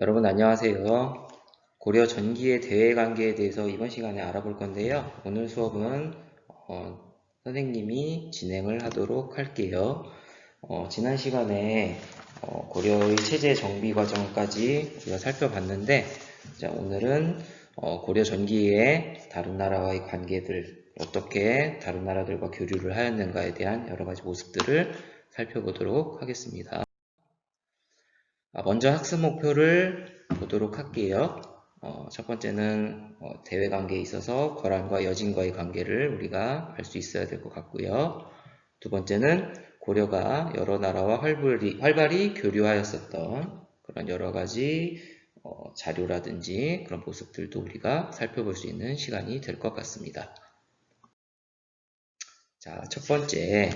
여러분 안녕하세요. 고려 전기의 대외관계에 대해서 이번 시간에 알아볼 건데요. 오늘 수업은 선생님이 진행을 하도록 할게요. 지난 시간에 고려의 체제 정비 과정까지 우리가 살펴봤는데, 자, 오늘은 고려 전기의 다른 나라와의 관계들, 어떻게 다른 나라들과 교류를 하였는가에 대한 여러 가지 모습들을 살펴보도록 하겠습니다. 먼저 학습 목표를 보도록 할게요. 첫 번째는 대외 관계에 있어서 거란과 여진과의 관계를 우리가 알 수 있어야 될 것 같고요. 두 번째는 고려가 여러 나라와 활발히 교류하였었던 그런 여러 가지 자료라든지 그런 모습들도 우리가 살펴볼 수 있는 시간이 될 것 같습니다. 자, 첫 번째,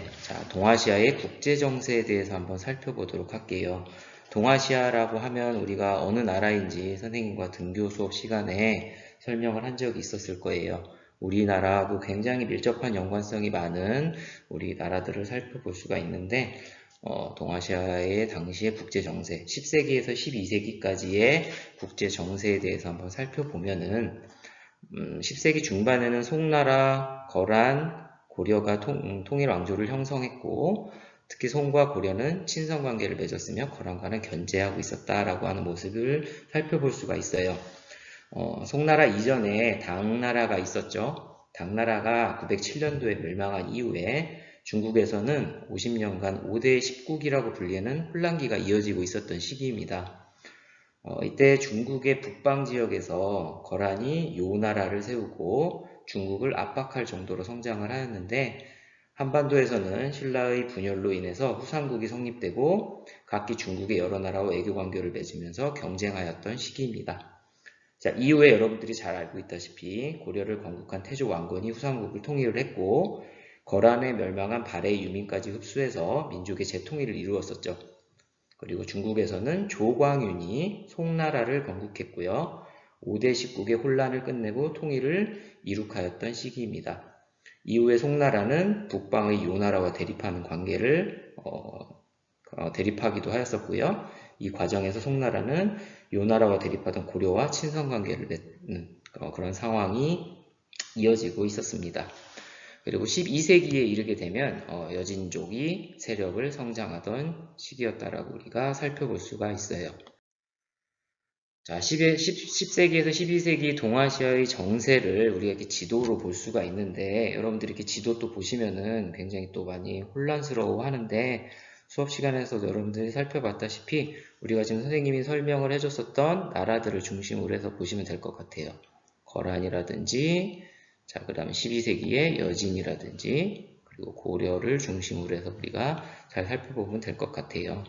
동아시아의 국제 정세에 대해서 한번 살펴보도록 할게요. 동아시아라고 하면 우리가 어느 나라인지 선생님과 등교 수업 시간에 설명을 한 적이 있었을 거예요. 우리나라하고 굉장히 밀접한 연관성이 많은 우리 나라들을 살펴볼 수가 있는데, 동아시아의 당시의 국제 정세, 10세기에서 12세기까지의 국제 정세에 대해서 한번 살펴보면은, 10세기 중반에는 송나라, 거란, 고려가 통일 왕조를 형성했고, 특히 송과 고려는 친선 관계를 맺었으며 거란과는 견제하고 있었다라고 하는 모습을 살펴볼 수가 있어요. 송나라 이전에 당나라가 있었죠. 당나라가 907년도에 멸망한 이후에 중국에서는 50년간 5대 10국이라고 불리는 혼란기가 이어지고 있었던 시기입니다. 이때 중국의 북방 지역에서 거란이 요나라를 세우고 중국을 압박할 정도로 성장을 하였는데, 한반도에서는 신라의 분열로 인해서 후삼국이 성립되고 각기 중국의 여러 나라와 외교 관계를 맺으면서 경쟁하였던 시기입니다. 자, 이후에 여러분들이 잘 알고 있다시피 고려를 건국한 태조 왕건이 후삼국을 통일을 했고, 거란에 멸망한 발해의 유민까지 흡수해서 민족의 재통일을 이루었었죠. 그리고 중국에서는 조광윤이 송나라를 건국했고요. 5대 10국의 혼란을 끝내고 통일을 이룩하였던 시기입니다. 이후에 송나라는 북방의 요나라와 대립하는 관계를 대립하기도 하였었고요. 이 과정에서 송나라는 요나라와 대립하던 고려와 친선 관계를 맺는 그런 상황이 이어지고 있었습니다. 그리고 12세기에 이르게 되면 여진족이 세력을 성장하던 시기였다라고 우리가 살펴볼 수가 있어요. 자, 10세기에서 12세기 동아시아의 정세를 우리가 이렇게 지도로 볼 수가 있는데, 여러분들이 이렇게 지도 또 보시면은 굉장히 또 많이 혼란스러워 하는데, 수업 시간에서도 여러분들이 살펴봤다시피 우리가 지금 선생님이 설명을 해줬었던 나라들을 중심으로 해서 보시면 될 것 같아요. 거란이라든지, 자, 그 다음에 12세기의 여진이라든지, 그리고 고려를 중심으로 해서 우리가 잘 살펴보면 될 것 같아요.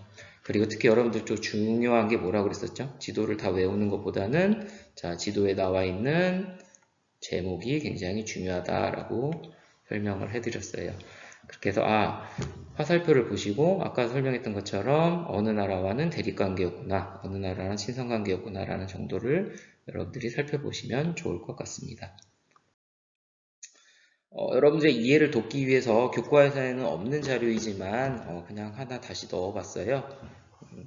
그리고 특히 여러분들 좀 중요한 게 뭐라고 그랬었죠? 지도를 다 외우는 것보다는, 자, 지도에 나와 있는 제목이 굉장히 중요하다라고 설명을 해드렸어요. 그렇게 해서, 화살표를 보시고 아까 설명했던 것처럼 어느 나라와는 대립관계였구나, 어느 나라는 친선관계였구나 라는 정도를 여러분들이 살펴보시면 좋을 것 같습니다. 여러분들의 이해를 돕기 위해서 교과서에는 없는 자료이지만 그냥 하나 다시 넣어봤어요.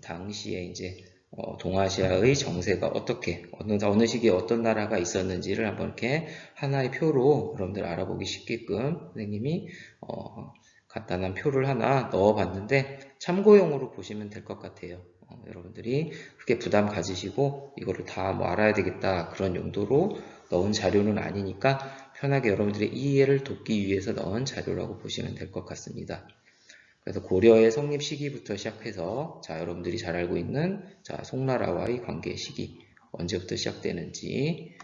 당시에 이제 동아시아의 정세가 어떻게 어느 시기에 어떤 나라가 있었는지를 한번 이렇게 하나의 표로 여러분들 알아보기 쉽게끔 선생님이 간단한 표를 하나 넣어봤는데 참고용으로 보시면 될 것 같아요. 여러분들이 그렇게 부담 가지시고 이거를 다 뭐 알아야 되겠다 그런 용도로 넣은 자료는 아니니까 편하게 여러분들의 이해를 돕기 위해서 넣은 자료라고 보시면 될 것 같습니다. 그래서 고려의 성립 시기부터 시작해서 자, 여러분들이 잘 알고 있는 자, 송나라와의 관계 시기 언제부터 시작되는지,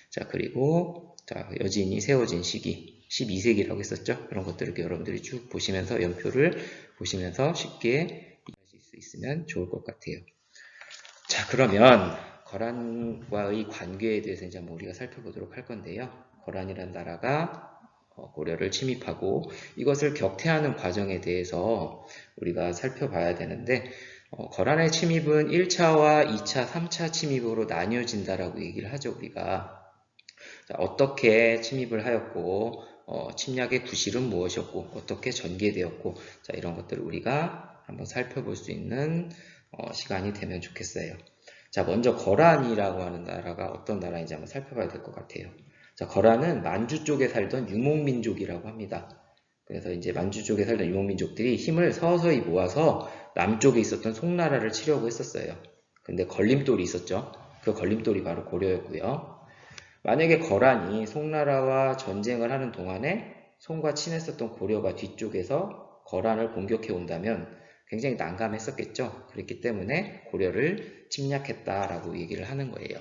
자, 그리고 자, 여진이 세워진 시기 12세기라고 했었죠. 그런 것들을 여러분들이 쭉 보시면서 연표를 보시면서 쉽게 이해하실 수 있으면 좋을 것 같아요. 자, 그러면 거란과의 관계에 대해서 이제 한번 우리가 살펴보도록 할 건데요. 거란이라는 나라가 고려를 침입하고 이것을 격퇴하는 과정에 대해서 우리가 살펴봐야 되는데, 거란의 침입은 1차와 2차, 3차 침입으로 나뉘어진다라고 얘기를 하죠, 우리가. 자, 어떻게 침입을 하였고, 침략의 구실은 무엇이었고, 어떻게 전개되었고, 자, 이런 것들을 우리가 한번 살펴볼 수 있는 시간이 되면 좋겠어요. 자, 먼저 거란이라고 하는 나라가 어떤 나라인지 한번 살펴봐야 될 것 같아요. 자, 거란은 만주 쪽에 살던 유목민족이라고 합니다. 그래서 이제 만주 쪽에 살던 유목민족들이 힘을 서서히 모아서 남쪽에 있었던 송나라를 치려고 했었어요. 근데 걸림돌이 있었죠. 그 걸림돌이 바로 고려였고요. 만약에 거란이 송나라와 전쟁을 하는 동안에 송과 친했었던 고려가 뒤쪽에서 거란을 공격해 온다면 굉장히 난감했었겠죠. 그렇기 때문에 고려를 침략했다라고 얘기를 하는 거예요.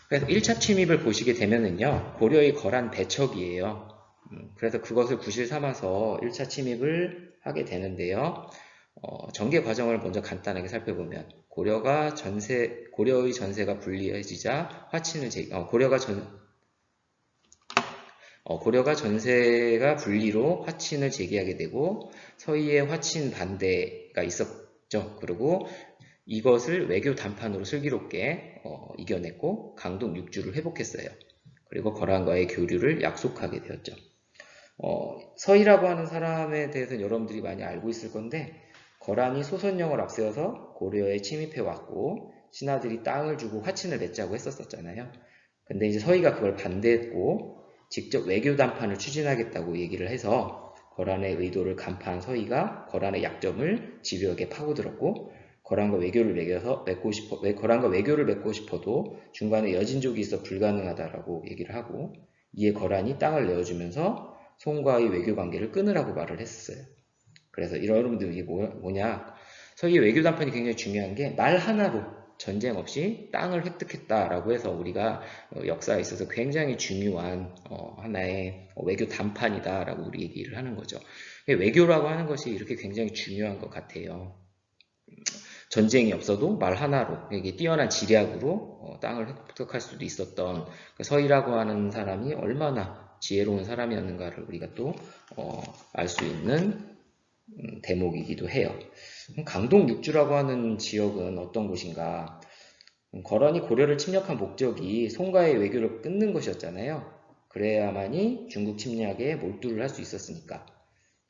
그래서 1차 침입을 보시게 되면은요, 고려의 거란 배척이에요. 그래서 그것을 구실 삼아서 1차 침입을 하게 되는데요. 전개 과정을 먼저 간단하게 살펴보면 고려의 전세가 불리해지자 고려가 전세가 분리로 화친을 제기하게 되고 서희의 화친 반대가 있었죠. 그리고 이것을 외교談판으로 슬기롭게 이겨냈고 강동 6주를 회복했어요. 그리고 거란과의 교류를 약속하게 되었죠. 서희라고 하는 사람에 대해서는 여러분들이 많이 알고 있을 건데 거란이 소선영을 앞세워서 고려에 침입해 왔고 신하들이 땅을 주고 화친을 맺자고 했었잖아요. 근데 이제 서희가 그걸 반대했고 직접 외교談판을 추진하겠다고 얘기를 해서 거란의 의도를 간파한 서희가 거란의 약점을 집요하게 파고들었고 거란과 외교를 맺고 싶어도 중간에 여진족이 있어 불가능하다라고 얘기를 하고 이에 거란이 땅을 내어주면서 송과의 외교 관계를 끊으라고 말을 했었어요. 그래서 여러분들 이게 뭐냐? 서희 외교談판이 굉장히 중요한 게 말 하나로 전쟁 없이 땅을 획득했다라고 해서 우리가 역사에 있어서 굉장히 중요한 하나의 외교談판이다라고 우리 얘기를 하는 거죠. 외교라고 하는 것이 이렇게 굉장히 중요한 것 같아요. 전쟁이 없어도 말 하나로 이게 뛰어난 지략으로 땅을 획득할 수도 있었던 서희라고 하는 사람이 얼마나 지혜로운 사람이었는가를 우리가 또 알 수 있는 대목이기도 해요. 강동 6주라고 하는 지역은 어떤 곳인가? 거란이 고려를 침략한 목적이 송과의 외교를 끊는 것이었잖아요. 그래야만이 중국 침략에 몰두를 할 수 있었으니까.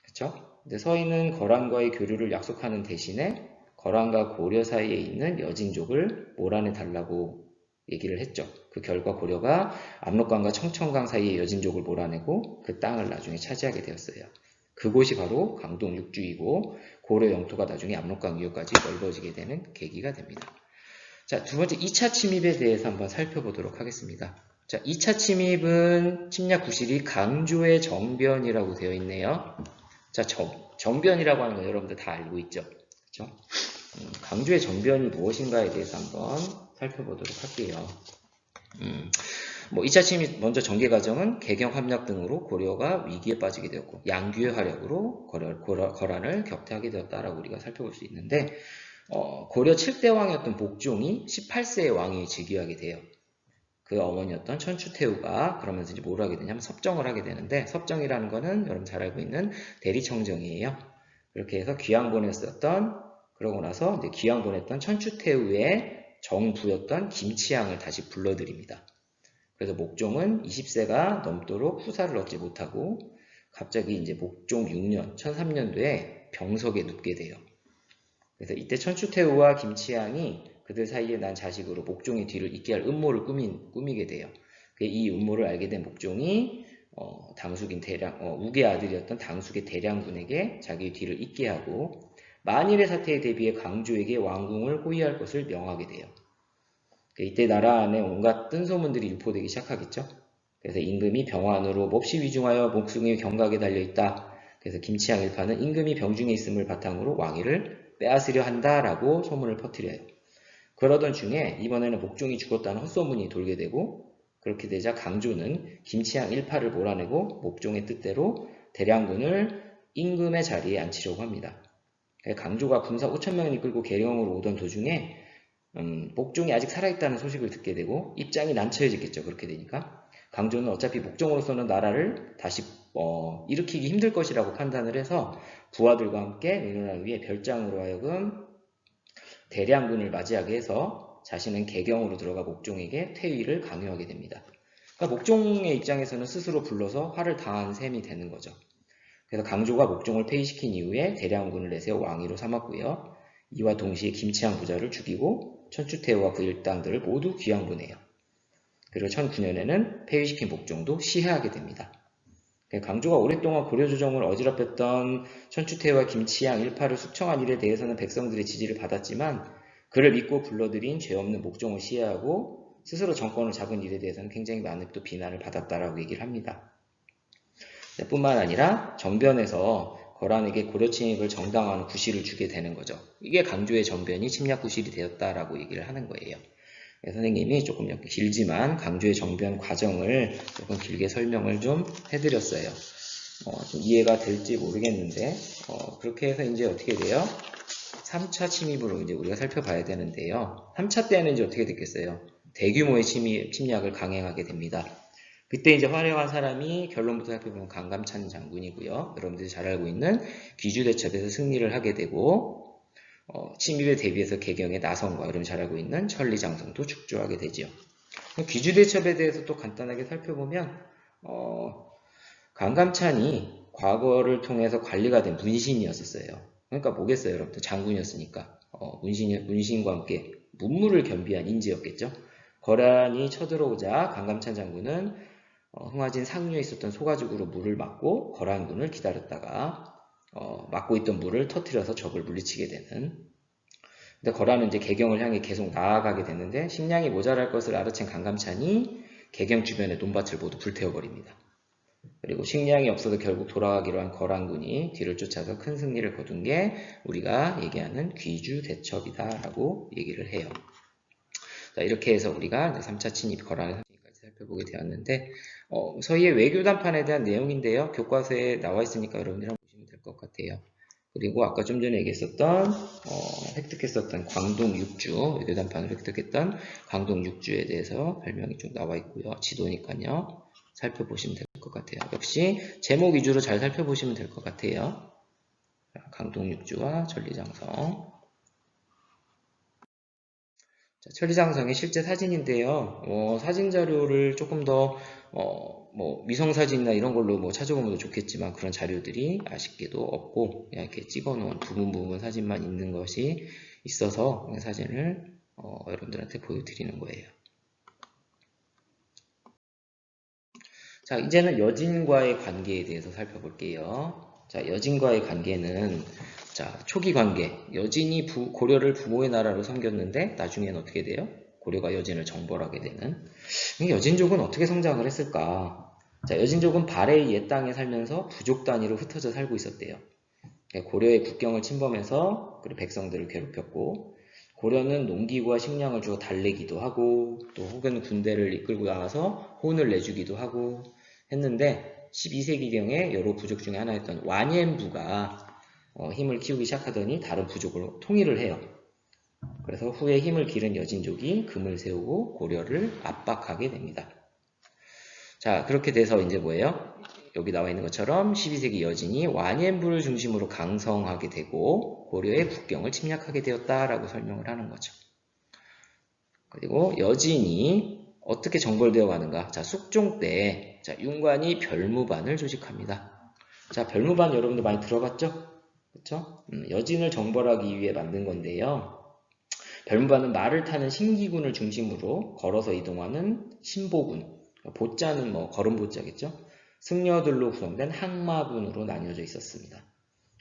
그렇죠? 근데 서희는 거란과의 교류를 약속하는 대신에 거란과 고려 사이에 있는 여진족을 몰아내 달라고 얘기를 했죠. 그 결과 고려가 압록강과 청천강 사이의 여진족을 몰아내고 그 땅을 나중에 차지하게 되었어요. 그곳이 바로 강동 6주이고 고려 영토가 나중에 압록강 이후까지 넓어지게 되는 계기가 됩니다. 자, 두 번째 2차 침입에 대해서 한번 살펴보도록 하겠습니다. 자, 2차 침입은 침략 구실이 강조의 정변이라고 되어 있네요. 자, 정변이라고 하는 건 여러분들 다 알고 있죠? 그렇죠? 강조의 정변이 무엇인가에 대해서 한번 살펴보도록 할게요. 2차 침입 먼저 전개 과정은 개경 함락 등으로 고려가 위기에 빠지게 되었고 양귀의 화력으로 거란을 격퇴하게 되었다라고 우리가 살펴볼 수 있는데 고려 7대 왕이었던 복종이 18세의 왕이 즉위하게 돼요. 그 어머니였던 천추태후가 그러면서 이제 뭘 하게 되냐면 섭정을 하게 되는데 섭정이라는 거는 여러분 잘 알고 있는 대리청정이에요. 그렇게 해서 그러고 나서 이제 귀양 보냈던 천추태후의 정부였던 김치향을 다시 불러들입니다. 그래서 목종은 20세가 넘도록 후사를 얻지 못하고 갑자기 이제 목종 6년, 1003년도에 병석에 눕게 돼요. 그래서 이때 천추태후와 김치향이 그들 사이에 난 자식으로 목종의 뒤를 잇게 할 음모를 꾸미게 돼요. 이 음모를 알게 된 목종이 우계 아들이었던 당숙의 대량군에게 자기의 뒤를 잇게 하고 만일의 사태에 대비해 강조에게 왕궁을 호위할 것을 명하게 돼요. 이때 나라 안에 온갖 뜬소문들이 유포되기 시작하겠죠. 그래서 임금이 병환으로 몹시 위중하여 목숨이 경각에 달려있다. 그래서 김치향 일파는 임금이 병중에 있음을 바탕으로 왕위를 빼앗으려 한다라고 소문을 퍼뜨려요. 그러던 중에 이번에는 목종이 죽었다는 헛소문이 돌게 되고 그렇게 되자 강조는 김치향 일파를 몰아내고 목종의 뜻대로 대량군을 임금의 자리에 앉히려고 합니다. 강조가 군사 5,000명을 이끌고 계령으로 오던 도중에 목종이 아직 살아있다는 소식을 듣게 되고 입장이 난처해지겠죠. 그렇게 되니까 강조는 어차피 목종으로서는 나라를 다시 일으키기 힘들 것이라고 판단을 해서 부하들과 함께 내려나기 위해 별장으로 하여금 대량군을 맞이하게 해서 자신은 계경으로 들어가 목종에게 퇴위를 강요하게 됩니다. 그러니까 목종의 입장에서는 스스로 불러서 화를 당한 셈이 되는 거죠. 그래서 강조가 목종을 폐위시킨 이후에 대량군을 내세워 왕위로 삼았고요. 이와 동시에 김치향 부자를 죽이고 천추태후와 그 일당들을 모두 귀양보내요. 그리고 1009년에는 폐위시킨 복종도 시해하게 됩니다. 강조가 오랫동안 고려조정을 어지럽혔던 천추태후와 김치양 일파를 숙청한 일에 대해서는 백성들의 지지를 받았지만 그를 믿고 불러들인 죄 없는 목종을 시해하고 스스로 정권을 잡은 일에 대해서는 굉장히 많은 또 비난을 받았다라고 얘기를 합니다. 뿐만 아니라 정변에서 거란에게 고려 침입을 정당화하는 구실을 주게 되는 거죠. 이게 강조의 정변이 침략 구실이 되었다라고 얘기를 하는 거예요. 선생님이 조금 길지만 강조의 정변 과정을 조금 길게 설명을 좀 해드렸어요. 좀 이해가 될지 모르겠는데 그렇게 해서 이제 어떻게 돼요? 3차 침입으로 이제 우리가 살펴봐야 되는데요. 3차 때는 이제 어떻게 됐겠어요? 대규모의 침략을 강행하게 됩니다. 그때 이제 활용한 사람이 결론부터 살펴보면 강감찬 장군이고요. 여러분들이 잘 알고 있는 귀주대첩에서 승리를 하게 되고 침입에 대비해서 개경의 나성과 여러분 잘 알고 있는 천리장성도 축조하게 되지요. 귀주대첩에 대해서 또 간단하게 살펴보면 강감찬이 과거를 통해서 관리가 된 문신이었었어요. 그러니까 뭐겠어요, 여러분들? 장군이었으니까 문신과 함께 문무를 겸비한 인재였겠죠. 거란이 쳐들어오자 강감찬 장군은 흥화진 상류에 있었던 소가죽으로 물을 막고 거란군을 기다렸다가 막고 있던 물을 터뜨려서 적을 물리치게 되는. 근데 거란은 이제 개경을 향해 계속 나아가게 됐는데 식량이 모자랄 것을 알아챈 강감찬이 개경 주변의 논밭을 모두 불태워버립니다. 그리고 식량이 없어서 결국 돌아가기로 한 거란군이 뒤를 쫓아서 큰 승리를 거둔 게 우리가 얘기하는 귀주대첩이다라고 얘기를 해요. 자, 이렇게 해서 우리가 3차 침입 거란의 상징까지 살펴보게 되었는데 서희의 외교단판에 대한 내용인데요. 교과서에 나와 있으니까 여러분들 한번 보시면 될 것 같아요. 그리고 아까 좀 전에 얘기했었던 획득했었던 광동 6주 외교단판을 획득했던 광동 6주에 대해서 설명이 좀 나와 있고요. 지도니까요. 살펴보시면 될 것 같아요. 역시 제목 위주로 잘 살펴보시면 될 것 같아요. 광동 6주와 천리장성. 자, 천리장성의 실제 사진인데요. 사진 자료를 조금 더 위성사진이나 이런 걸로 찾아보면 좋겠지만 그런 자료들이 아쉽게도 없고 그냥 이렇게 찍어놓은 부분 사진만 있는 것이 있어서 사진을 여러분들한테 보여드리는 거예요. 자, 이제는 여진과의 관계에 대해서 살펴볼게요. 자, 여진과의 관계는 자, 초기 관계. 여진이 고려를 부모의 나라로 섬겼는데 나중에는 어떻게 돼요? 고려가 여진을 정벌하게 되는. 여진족은 어떻게 성장을 했을까? 자, 여진족은 발해의 옛 땅에 살면서 부족 단위로 흩어져 살고 있었대요. 고려의 국경을 침범해서 그리고 백성들을 괴롭혔고 고려는 농기구와 식량을 주어 달래기도 하고 또 혹은 군대를 이끌고 나가서 혼을 내주기도 하고 했는데 12세기경에 여러 부족 중에 하나였던 완颜부가 힘을 키우기 시작하더니 다른 부족을 통일을 해요. 그래서 후에 힘을 기른 여진족이 금을 세우고 고려를 압박하게 됩니다. 자, 그렇게 돼서 이제 뭐예요? 여기 나와 있는 것처럼 12세기 여진이 완颜부를 중심으로 강성하게 되고 고려의 국경을 침략하게 되었다라고 설명을 하는 거죠. 그리고 여진이 어떻게 정벌되어 가는가? 자, 숙종 때 자, 윤관이 별무반을 조직합니다. 자, 별무반 여러분들 많이 들어봤죠? 그렇죠? 여진을 정벌하기 위해 만든 건데요. 별무반은 말을 타는 신기군을 중심으로 걸어서 이동하는 신보군, 보자는 걸음보자겠죠? 승려들로 구성된 항마군으로 나뉘어져 있었습니다.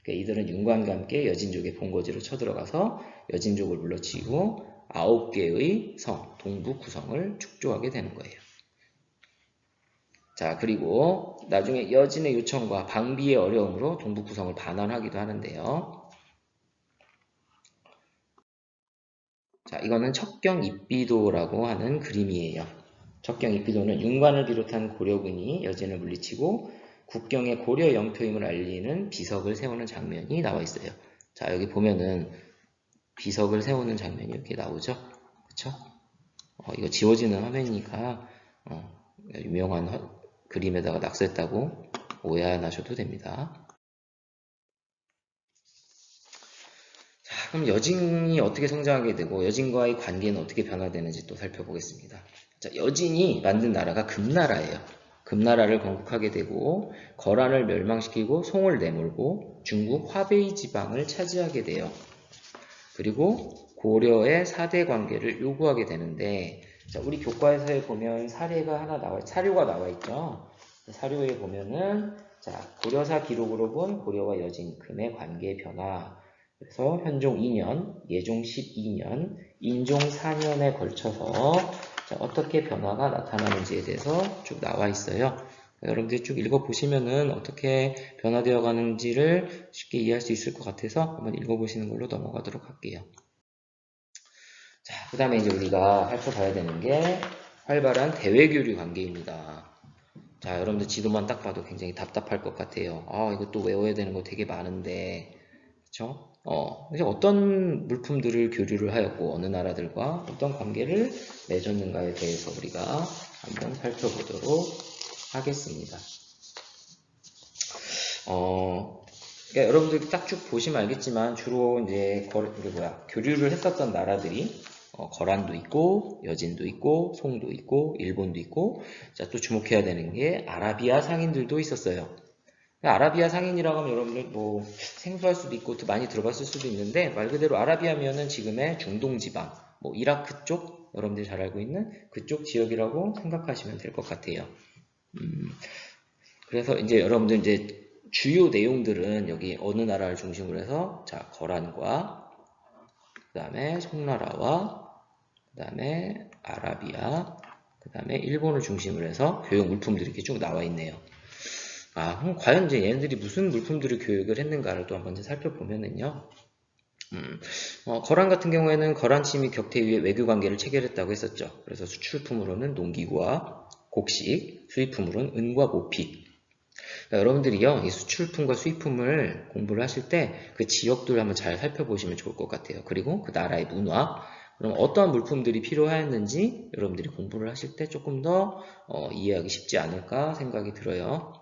이들은 윤관과 함께 여진족의 본거지로 쳐들어가서 여진족을 물러치고 9개의 성, 동북 구성을 축조하게 되는 거예요. 자, 그리고 나중에 여진의 요청과 방비의 어려움으로 동북 구성을 반환하기도 하는데요. 자, 이거는 척경 입비도라고 하는 그림이에요. 척경 입비도는 윤관을 비롯한 고려군이 여진을 물리치고 국경에 고려 영표임을 알리는 비석을 세우는 장면이 나와 있어요. 자, 여기 보면은 비석을 세우는 장면이 이렇게 나오죠. 그쵸? 이거 지워지는 화면이니까 유명한 그림에다가 낙서했다고 오해 안 하셔도 됩니다. 자, 그럼 여진이 어떻게 성장하게 되고 여진과의 관계는 어떻게 변화되는지 또 살펴보겠습니다. 자, 여진이 만든 나라가 금나라예요. 금나라를 건국하게 되고 거란을 멸망시키고 송을 내몰고 중국 화베이 지방을 차지하게 돼요. 그리고 고려의 4대 관계를 요구하게 되는데, 자, 우리 교과서에 보면 사례가 하나 사료가 나와 있죠. 사료에 보면은, 자, 고려사 기록으로 본 고려와 여진금의 관계 변화. 그래서 현종 2년, 예종 12년, 인종 4년에 걸쳐서 자, 어떻게 변화가 나타나는지에 대해서 쭉 나와 있어요. 여러분들이 쭉 읽어보시면은 어떻게 변화되어 가는지를 쉽게 이해할 수 있을 것 같아서 한번 읽어보시는 걸로 넘어가도록 할게요. 자, 그 다음에 이제 우리가 살펴봐야 되는 게 활발한 대외교류 관계입니다. 자, 여러분들 지도만 딱 봐도 굉장히 답답할 것 같아요. 아, 이것도 외워야 되는 거 되게 많은데, 그쵸? 이제 어떤 물품들을 교류를 하였고, 어느 나라들과 어떤 관계를 맺었는가에 대해서 우리가 한번 살펴보도록 하겠습니다. 그러니까 여러분들 딱 쭉 보시면 알겠지만, 주로 이제, 교류를 했었던 나라들이, 거란도 있고, 여진도 있고, 송도 있고, 일본도 있고, 자, 또 주목해야 되는 게 아라비아 상인들도 있었어요. 아라비아 상인이라고 하면 여러분들 뭐 생소할 수도 있고 또 많이 들어봤을 수도 있는데 말 그대로 아라비아면은 지금의 중동 지방, 뭐 이라크 쪽 여러분들이 잘 알고 있는 그쪽 지역이라고 생각하시면 될 것 같아요. 그래서 이제 여러분들 이제 주요 내용들은 여기 어느 나라를 중심으로 해서 자 거란과 그 다음에 송나라와 그 다음에 아라비아 그 다음에 일본을 중심으로 해서 교육 물품들이 이렇게 쭉 나와 있네요. 그럼 과연 이제 얘네들이 무슨 물품들을 교육을 했는가를 또 한번 살펴보면은요. 거란 같은 경우에는 거란치 및 격퇴 위에 외교 관계를 체결했다고 했었죠. 그래서 수출품으로는 농기구와 곡식, 수입품으로는 은과 모피. 그러니까 여러분들이요, 이 수출품과 수입품을 공부를 하실 때 그 지역들을 한번 잘 살펴보시면 좋을 것 같아요. 그리고 그 나라의 문화, 그럼 어떠한 물품들이 필요하였는지 여러분들이 공부를 하실 때 조금 더 이해하기 쉽지 않을까 생각이 들어요.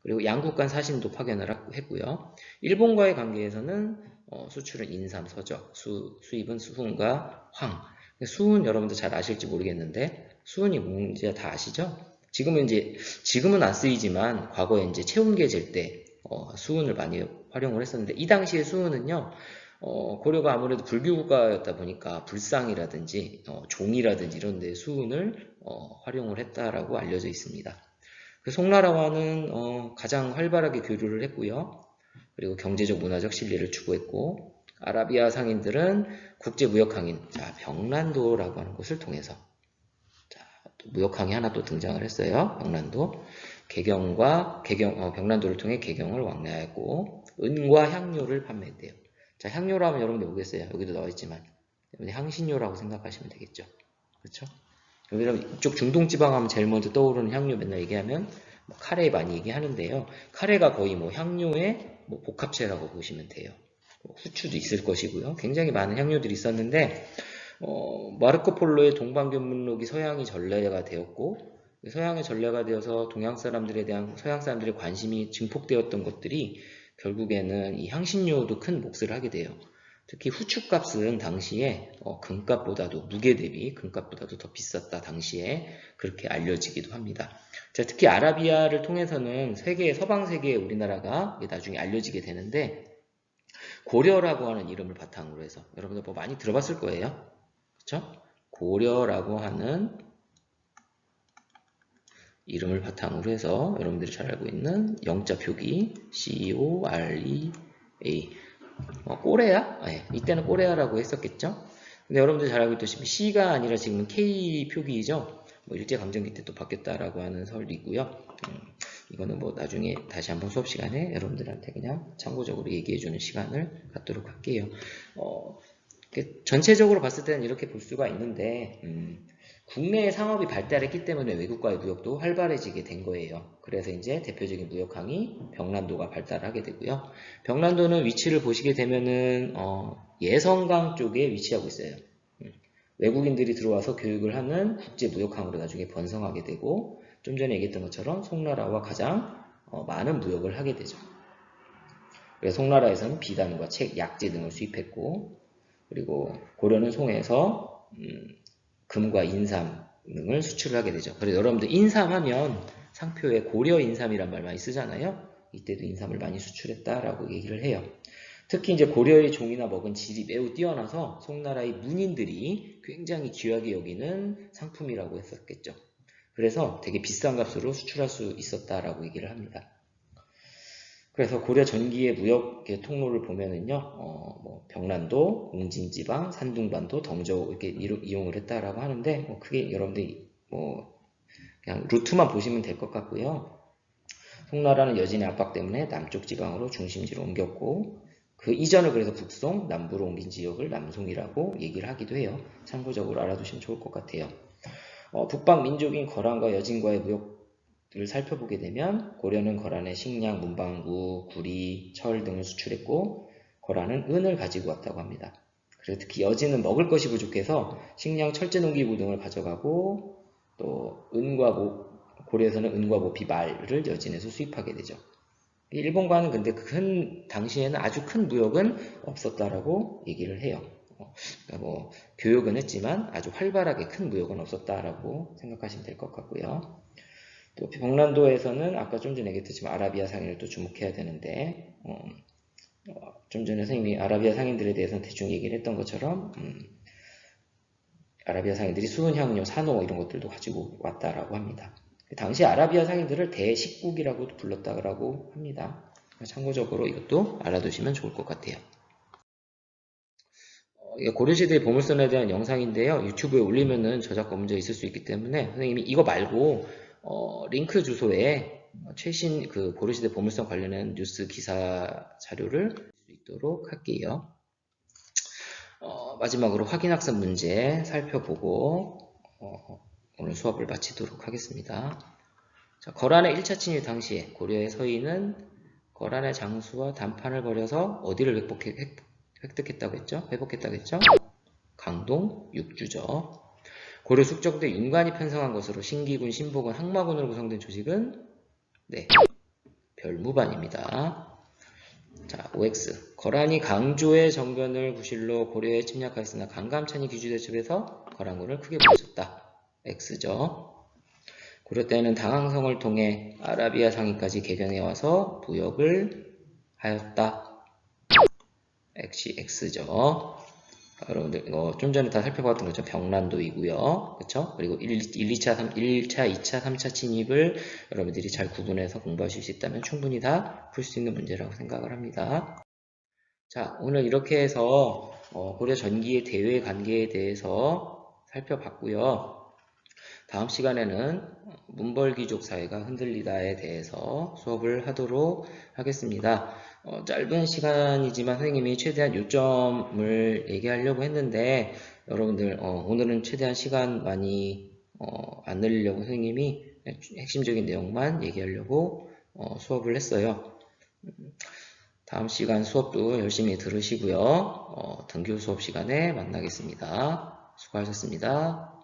그리고 양국 간 사신도 파견을 했고요. 일본과의 관계에서는 수출은 인삼, 서적, 수입은 수훈과 황. 수훈 여러분들 잘 아실지 모르겠는데 수훈이 뭔지 다 아시죠? 지금은 안 쓰이지만 과거에 이제 체운계 질 때 수훈을 많이 활용을 했었는데 이 당시에 수훈은요. 고려가 아무래도 불교 국가였다 보니까 불상이라든지 종이라든지 이런 데 수훈을 활용을 했다라고 알려져 있습니다. 그 송나라와는 가장 활발하게 교류를 했고요. 그리고 경제적 문화적 신뢰를 추구했고 아라비아 상인들은 국제무역항인 자 병란도라고 하는 곳을 통해서 자, 또 무역항이 하나 또 등장을 했어요. 병란도 병란도를 통해 개경을 왕래하였고 은과 향료를 판매했대요. 자 향료로 하면 여러분들 모르겠어요. 여기도 나와 있지만 향신료라고 생각하시면 되겠죠. 그렇죠? 여기는 이쪽 중동지방 하면 제일 먼저 떠오르는 향료 맨날 얘기하면 뭐 카레 많이 얘기하는데요. 카레가 거의 뭐 향료의 뭐 복합체라고 보시면 돼요. 후추도 있을 것이고요. 굉장히 많은 향료들이 있었는데 마르코 폴로의 동방견문록이 서양이 전래가 되었고 서양의 전래가 되어서 동양 사람들에 대한 서양 사람들의 관심이 증폭되었던 것들이 결국에는 이 향신료도 큰 몫을 하게 돼요. 특히 후추값은 당시에 금값보다도 무게 대비 금값보다도 더 비쌌다 당시에 그렇게 알려지기도 합니다. 자, 특히 아라비아를 통해서는 서방 세계에 우리나라가 나중에 알려지게 되는데 고려라고 하는 이름을 바탕으로 해서 여러분들 뭐 많이 들어봤을 거예요. 그렇죠? 고려라고 하는 이름을 바탕으로 해서 여러분들이 잘 알고 있는 영자 표기 COREA 꼬레아? 네, 이때는 꼬레아라고 했었겠죠? 근데 여러분들 잘 알고 있듯이 C가 아니라 지금은 K 표기이죠? 뭐 일제감정기 때 또 바뀌었다라고 하는 설도 있고요. 이거는 뭐 나중에 다시 한번 수업 시간에 여러분들한테 그냥 참고적으로 얘기해주는 시간을 갖도록 할게요. 전체적으로 봤을 때는 이렇게 볼 수가 있는데, 국내의 상업이 발달했기 때문에 외국과의 무역도 활발해지게 된 거예요. 그래서 이제 대표적인 무역항이 병란도가 발달하게 되고요. 병란도는 위치를 보시게 되면은 예성강 쪽에 위치하고 있어요. 외국인들이 들어와서 교육을 하는 국제무역항으로 나중에 번성하게 되고 좀 전에 얘기했던 것처럼 송나라와 가장 많은 무역을 하게 되죠. 그래서 송나라에서는 비단과 책, 약재 등을 수입했고 그리고 고려는 송에서 금과 인삼 등을 수출을 하게 되죠. 그래서 여러분들 인삼하면 상표에 고려 인삼이란 말 많이 쓰잖아요. 이때도 인삼을 많이 수출했다라고 얘기를 해요. 특히 이제 고려의 종이나 먹은 질이 매우 뛰어나서 송나라의 문인들이 굉장히 귀하게 여기는 상품이라고 했었겠죠. 그래서 되게 비싼 값으로 수출할 수 있었다라고 얘기를 합니다. 그래서 고려 전기의 무역 통로를 보면은요, 뭐 병란도, 공진지방, 산둥반도, 덩저우 이렇게 이용을 했다라고 하는데, 뭐 크게 여러분들이 뭐 그냥 루트만 보시면 될 것 같고요. 송나라는 여진의 압박 때문에 남쪽 지방으로 중심지를 옮겼고, 그 이전을 그래서 북송, 남부로 옮긴 지역을 남송이라고 얘기를 하기도 해요. 참고적으로 알아두시면 좋을 것 같아요. 북방 민족인 거란과 여진과의 무역을 살펴보게 되면 고려는 거란에 식량, 문방구, 구리, 철 등을 수출했고 거란은 은을 가지고 왔다고 합니다. 그리고 특히 여진은 먹을 것이 부족해서 식량, 철제 농기구 등을 가져가고 또 고려에서는 은과 모피, 말을 여진에서 수입하게 되죠. 일본과는 근데 당시에는 아주 큰 무역은 없었다라고 얘기를 해요. 그러니까 뭐 교역은 했지만 아주 활발하게 큰 무역은 없었다라고 생각하시면 될 것 같고요. 또 병란도에서는 아까 좀 전에 얘기했지만 아라비아 상인을 또 주목해야 되는데 좀 전에 선생님이 아라비아 상인들에 대해서는 대충 얘기를 했던 것처럼 아라비아 상인들이 수은향료, 산호 이런 것들도 가지고 왔다라고 합니다. 당시 아라비아 상인들을 대식국이라고도 불렀다고 합니다. 참고적으로 이것도 알아두시면 좋을 것 같아요. 고려시대의 보물선에 대한 영상인데요. 유튜브에 올리면은 저작권 문제 있을 수 있기 때문에 선생님이 이거 말고 링크 주소에 최신 그 고려시대 보물선 관련한 뉴스 기사 자료를 볼 수 있도록 할게요. 마지막으로 확인학습 문제 살펴보고 오늘 수업을 마치도록 하겠습니다. 자, 거란의 1차 침입 당시에 고려의 서인은 거란의 장수와 담판을 벌여서 어디를 획득했다고 했죠? 회복했다고 했죠? 강동, 육주죠. 고려 숙적 때 윤관이 편성한 것으로 신기군, 신복은, 항마군으로 구성된 조직은 네, 별무반입니다. 자, OX. 거란이 강조의 정변을 구실로 고려에 침략하였으나 강감찬이 귀주대첩에서 거란군을 크게 부딪혔다. X죠. 고려 때는 당항성을 통해 아라비아 상인까지 개경해 와서 무역을 하였다. X죠. 여러분들 좀 전에 다 살펴봤던 거죠. 병란도이고요. 그렇죠? 그리고 1차, 2차, 3차 침입을 여러분들이 잘 구분해서 공부하실 수 있다면 충분히 다 풀 수 있는 문제라고 생각을 합니다. 자, 오늘 이렇게 해서 고려 전기의 대외 관계에 대해서 살펴봤고요. 다음 시간에는 문벌귀족 사회가 흔들리다에 대해서 수업을 하도록 하겠습니다. 짧은 시간이지만 선생님이 최대한 요점을 얘기하려고 했는데 여러분들 오늘은 최대한 시간 많이 안 늘리려고 선생님이 핵심적인 내용만 얘기하려고 수업을 했어요. 다음 시간 수업도 열심히 들으시고요. 등교 수업 시간에 만나겠습니다. 수고하셨습니다.